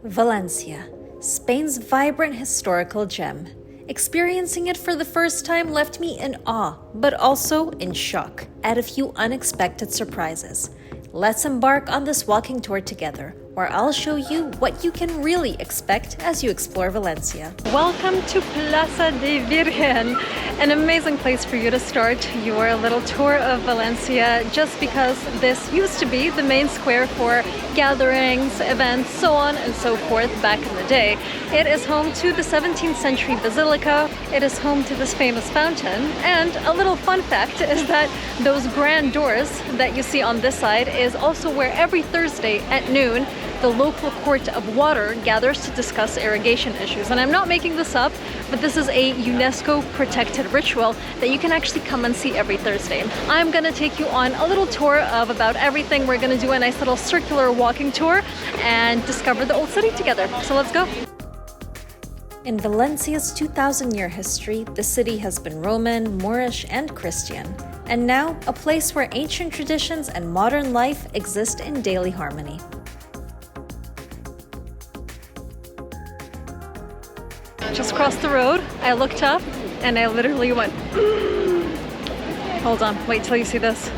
Valencia, Spain's vibrant historical gem. Experiencing it for the first time left me in awe, but also in shock, at a few unexpected surprises. Let's embark on this walking tour together, where I'll show you what you can really expect as you explore Valencia. Welcome to Plaza de Virgen, an amazing place for you to start your little tour of Valencia, just because this used to be the main square for gatherings, events, so on and so forth back in the day. It is home to the 17th century basilica, it is home to this famous fountain, and a little fun fact is that those grand doors that you see on this side is also where every Thursday at noon the local court of water gathers to discuss irrigation issues. And I'm not making this up, but this is a UNESCO protected ritual that you can actually come and see every Thursday. I'm gonna take you on a little tour of about everything. We're gonna do a nice little circular walking tour and discover the old city together. So let's go. In Valencia's 2,000-year history, the city has been Roman, Moorish, and Christian, and now a place where ancient traditions and modern life exist in daily harmony. Just crossed the road, I looked up, and I literally went, hold on, wait till you see this.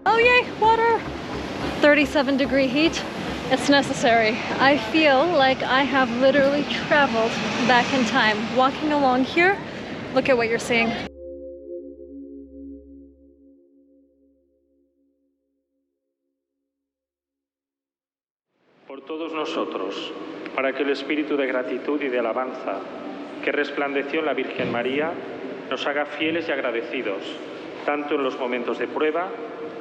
Oh yay, water! 37-degree heat, it's necessary. I feel like I have literally traveled back in time. Walking along here, look at what you're seeing. Por todos nosotros, para que el espíritu de gratitud y de alabanza que resplandeció en la Virgen María nos haga fieles y agradecidos, tanto en los momentos de prueba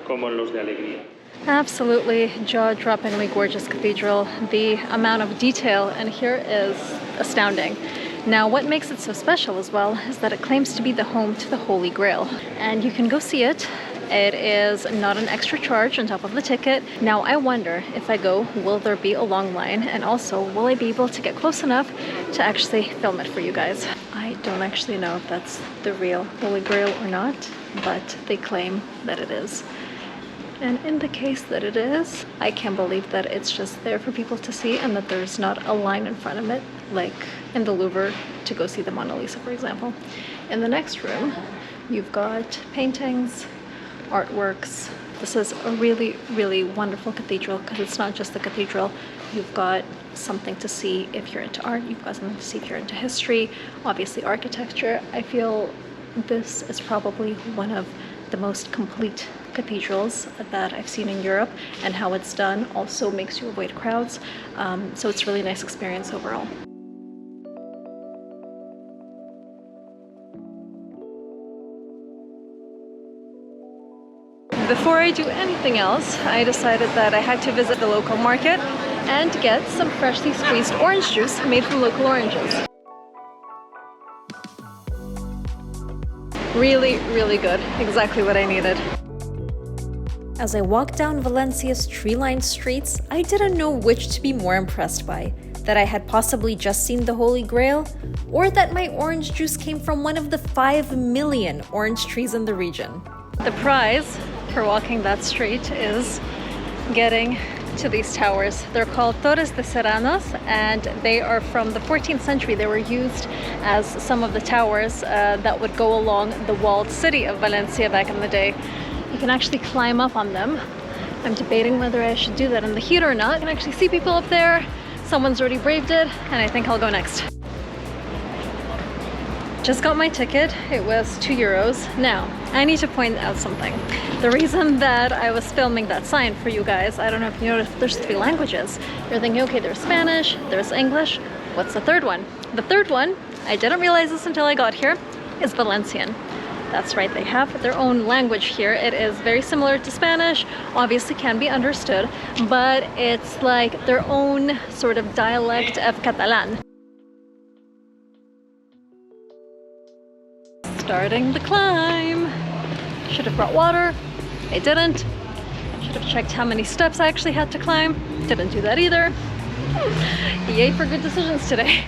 como en los de alegría. Absolutely jaw-droppingly gorgeous cathedral. The amount of detail in here is astounding. Now, what makes it so special as well is that it claims to be the home to the Holy Grail, and you can go see it. It is not an extra charge on top of the ticket. Now, I wonder if I go, will there be a long line? And also, will I be able to get close enough to actually film it for you guys? I don't actually know if that's the real Holy Grail or not, but they claim that it is. And in the case that it is, I can't believe that it's just there for people to see and that there's not a line in front of it, like in the Louvre to go see the Mona Lisa, for example. In the next room, you've got paintings, artworks. This is a really, really wonderful cathedral because it's not just the cathedral. You've got something to see if you're into art. You've got something to see if you're into history. Obviously, architecture. I feel this is probably one of the most complete cathedrals that I've seen in Europe, and how it's done also makes you avoid crowds. So it's a really nice experience overall. Before I do anything else, I decided that I had to visit the local market and get some freshly squeezed orange juice made from local oranges. Really, really good. Exactly what I needed. As I walked down Valencia's tree-lined streets, I didn't know which to be more impressed by. That I had possibly just seen the Holy Grail, or that my orange juice came from one of the 5 million orange trees in the region. The prize for walking that street is getting to these towers. They're called Torres de Serranos, and they are from the 14th century. They were used as some of the towers that would go along the walled city of Valencia back in the day. You can actually climb up on them. I'm debating whether I should do that in the heat or not. I can actually see people up there. Someone's already braved it, and I think I'll go next. Just got my ticket. It was €2. Now, I need to point out something. The reason that I was filming that sign for you guys, I don't know if you noticed, there's 3 languages. You're thinking, okay, there's Spanish, there's English. What's the third one? The third one, I didn't realize this until I got here, is Valencian. That's right, they have their own language here. It is very similar to Spanish, obviously can be understood, but it's like their own sort of dialect of Catalan. Starting the climb. Should have brought water. I didn't. Should have checked how many steps I actually had to climb. Didn't do that either. Yay for good decisions today.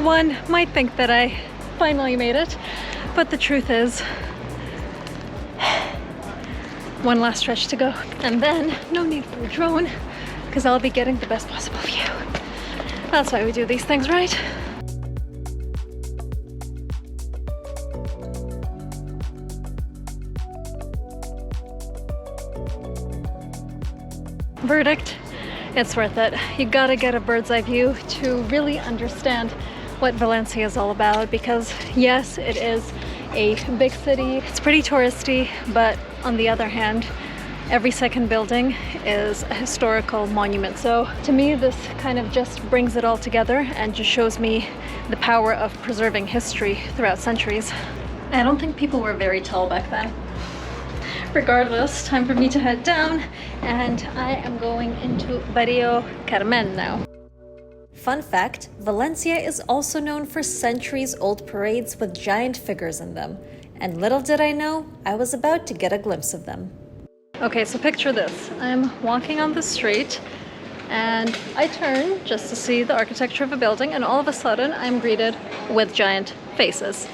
One might think that I finally made it, but the truth is, one last stretch to go. And then, no need for a drone, because I'll be getting the best possible view. That's why we do these things, right? Verdict, it's worth it. You gotta get a bird's eye view to really understand what Valencia is all about, because yes, it is a big city, it's pretty touristy, but on the other hand, every second building is a historical monument. So to me, this kind of just brings it all together and just shows me the power of preserving history throughout centuries. I don't think people were very tall back then. Regardless, time for me to head down, and I am going into Barrio Carmen now. Fun fact, Valencia is also known for centuries-old parades with giant figures in them. And little did I know, I was about to get a glimpse of them. Okay, so picture this. I'm walking on the street, and I turn just to see the architecture of a building, and all of a sudden, I'm greeted with giant faces.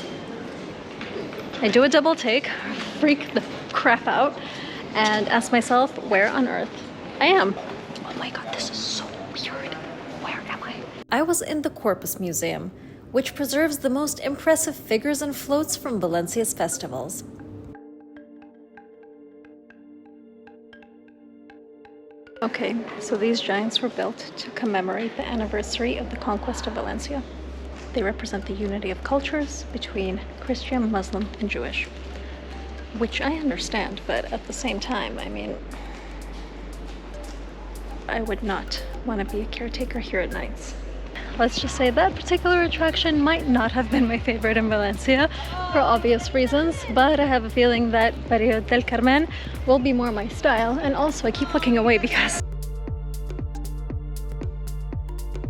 I do a double take, freak the crap out, and ask myself where on earth I am. Oh my god, this is so weird. Where am I? I was in the Corpus Museum, which preserves the most impressive figures and floats from Valencia's festivals. Okay, so these giants were built to commemorate the anniversary of the conquest of Valencia. They represent the unity of cultures between Christian, Muslim, and Jewish. Which I understand, but at the same time, I mean, I would not want to be a caretaker here at nights. Let's just say that particular attraction might not have been my favorite in Valencia for obvious reasons, but I have a feeling that Barrio del Carmen will be more my style, and also I keep looking away because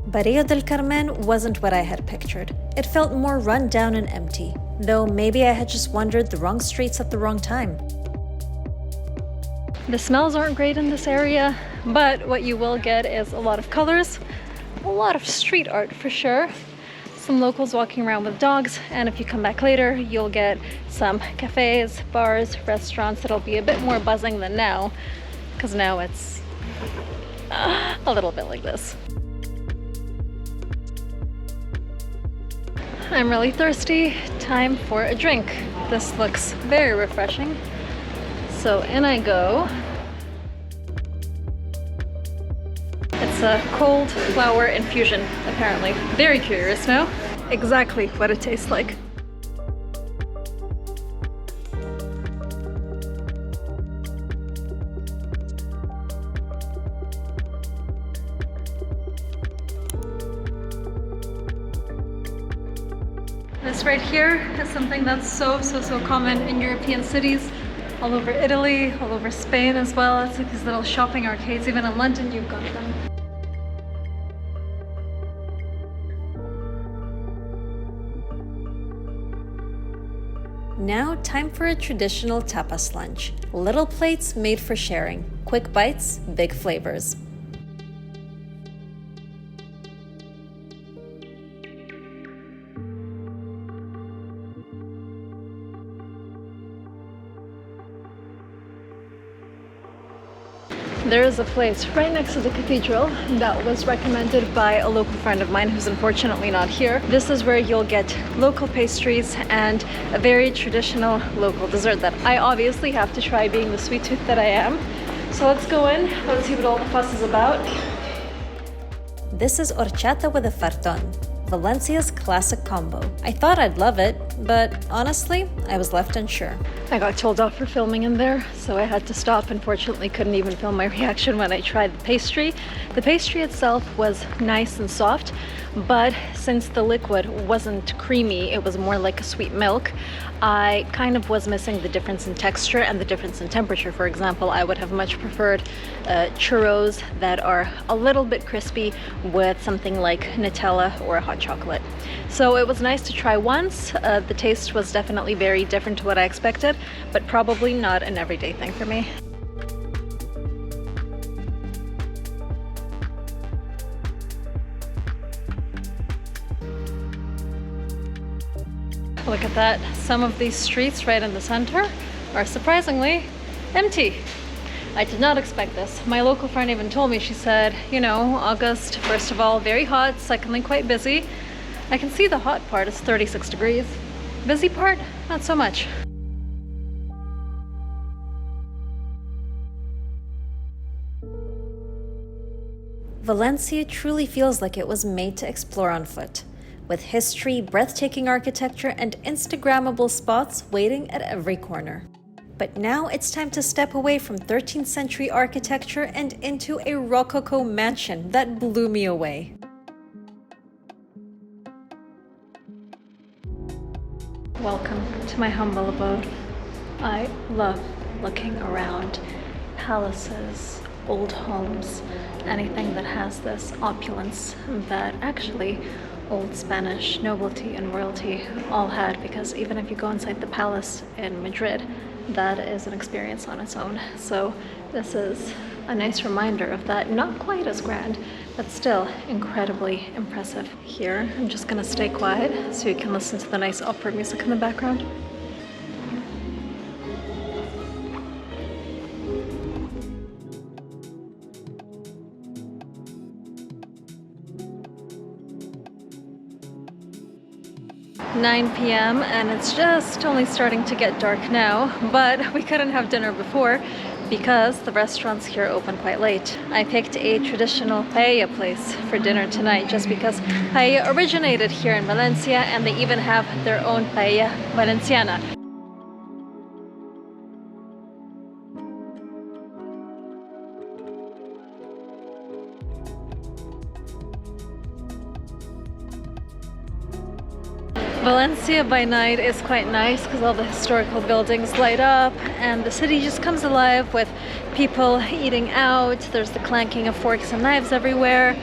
Barrio del Carmen wasn't what I had pictured. It felt more run down and empty, though maybe I had just wandered the wrong streets at the wrong time. The smells aren't great in this area, but what you will get is a lot of colors, a lot of street art for sure, some locals walking around with dogs, and if you come back later, you'll get some cafes, bars, restaurants that'll be a bit more buzzing than now, because now it's a little bit like this. I'm really thirsty, time for a drink. This looks very refreshing. So in I go. It's a cold flower infusion, apparently. Very curious now. Exactly what it tastes like. This right here is something that's so common in European cities, all over Italy, all over Spain as well. It's like these little shopping arcades. Even in London, you've got them. Now, time for a traditional tapas lunch. Little plates made for sharing. Quick bites, big flavors. There is a place right next to the cathedral that was recommended by a local friend of mine who's unfortunately not here. This is where you'll get local pastries and a very traditional local dessert that I obviously have to try, being the sweet tooth that I am. So let's go in, let's see what all the fuss is about. This is horchata with a fartón, Valencia's classic combo. I thought I'd love it, but honestly, I was left unsure. I got told off for filming in there, so I had to stop. Unfortunately, couldn't even film my reaction when I tried the pastry. The pastry itself was nice and soft, but since the liquid wasn't creamy, it was more like a sweet milk, I kind of was missing the difference in texture and the difference in temperature. For example, I would have much preferred churros that are a little bit crispy with something like Nutella or a hot chocolate. So it was nice to try once. The The taste was definitely very different to what I expected, but probably not an everyday thing for me. Look at that. Some of these streets right in the center are surprisingly empty. I did not expect this. My local friend even told me, she said, you know, August, first of all, very hot, secondly, quite busy. I can see the hot part is 36 degrees. Busy part, not so much. Valencia truly feels like it was made to explore on foot, with history, breathtaking architecture, and Instagrammable spots waiting at every corner. But now it's time to step away from 13th century architecture and into a Rococo mansion that blew me away. Welcome to my humble abode. I love looking around palaces, old homes, anything that has this opulence that actually old Spanish nobility and royalty all had, because even if you go inside the palace in Madrid, that is an experience on its own. So this is a nice reminder of that. Not quite as grand, but still incredibly impressive here. I'm just gonna stay quiet so you can listen to the nice opera music in the background. (9 p.m. and it's just only starting to get dark now, but we couldn't have dinner before because the restaurants here open quite late. I picked a traditional paella place for dinner tonight just because paella originated here in Valencia, and they even have their own paella valenciana. Valencia by night is quite nice because all the historical buildings light up and the city just comes alive with people eating out. There's the clanking of forks and knives everywhere.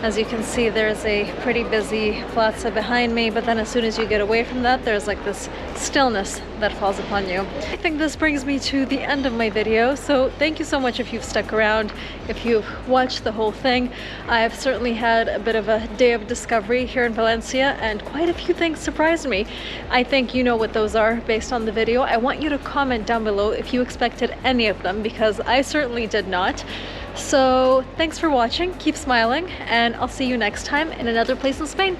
As you can see, there's a pretty busy plaza behind me, but then as soon as you get away from that, there's like this stillness that falls upon you. I think this brings me to the end of my video, so thank you so much if you've stuck around, if you've watched the whole thing. I've certainly had a bit of a day of discovery here in Valencia, and quite a few things surprised me. I think you know what those are based on the video. I want you to comment down below if you expected any of them, because I certainly did not. So thanks for watching, keep smiling, and I'll see you next time in another place in Spain.